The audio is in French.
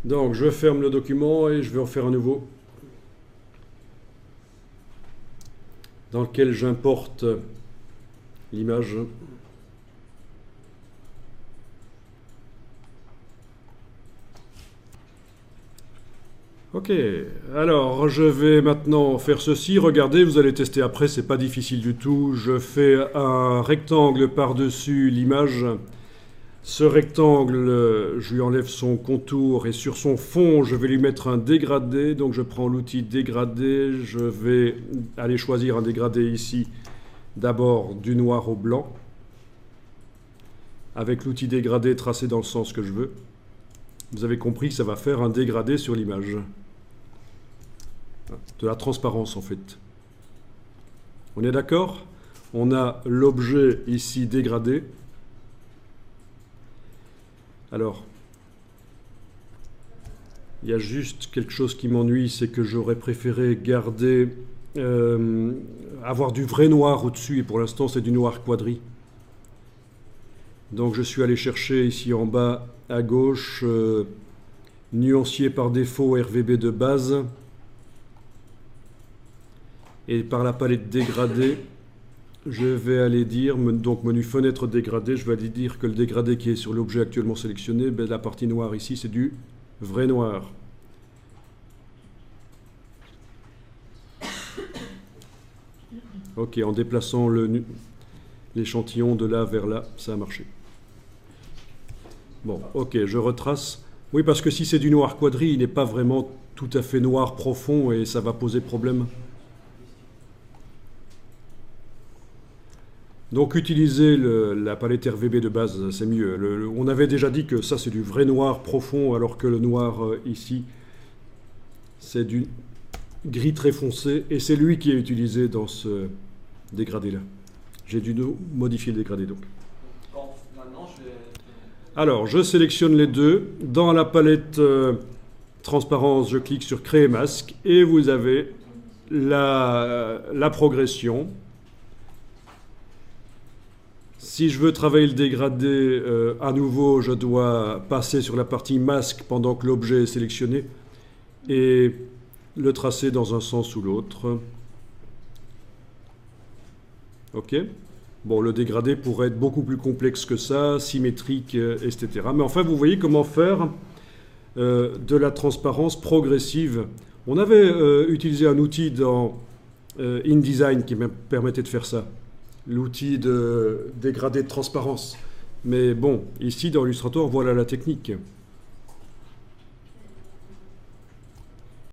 Donc je ferme le document et je vais en faire un nouveau dans lequel j'importe l'image. Ok, alors je vais maintenant faire ceci. Regardez, vous allez tester après, c'est pas difficile du tout. Je fais un rectangle par-dessus l'image. Ce rectangle, je lui enlève son contour et sur son fond, je vais lui mettre un dégradé. Donc je prends l'outil dégradé, je vais aller choisir un dégradé ici, d'abord du noir au blanc, avec l'outil dégradé tracé dans le sens que je veux. Vous avez compris que ça va faire un dégradé sur l'image. De la transparence en fait. On est d'accord? On a l'objet ici dégradé. Alors, il y a juste quelque chose qui m'ennuie, c'est que j'aurais préféré garder, avoir du vrai noir au-dessus, et pour l'instant c'est du noir quadri. Donc je suis allé chercher ici en bas à gauche, nuancier par défaut RVB de base. Et par la palette dégradée, je vais aller dire, donc menu fenêtre dégradée, je vais aller dire que le dégradé qui est sur l'objet actuellement sélectionné, ben, la partie noire ici, c'est du vrai noir. Ok, en déplaçant l'échantillon de là vers là, ça a marché. Bon, ok, je retrace. Oui, parce que si c'est du noir quadri, il n'est pas vraiment tout à fait noir profond et ça va poser problème. Donc utiliser la palette RVB de base, c'est mieux. On avait déjà dit que ça c'est du vrai noir profond, alors que le noir ici, c'est du gris très foncé, et c'est lui qui est utilisé dans ce dégradé-là. J'ai dû modifier le dégradé donc. Alors, je sélectionne les deux. Dans la palette transparence, je clique sur Créer masque, et vous avez la progression. Si je veux travailler le dégradé à nouveau, je dois passer sur la partie masque pendant que l'objet est sélectionné et le tracer dans un sens ou l'autre. Ok. Bon, le dégradé pourrait être beaucoup plus complexe que ça, symétrique, etc. Mais enfin, vous voyez comment faire de la transparence progressive. On avait utilisé un outil dans InDesign qui me permettait de faire ça. L'outil de dégradé de transparence. Mais bon, ici dans Illustrator, voilà la technique.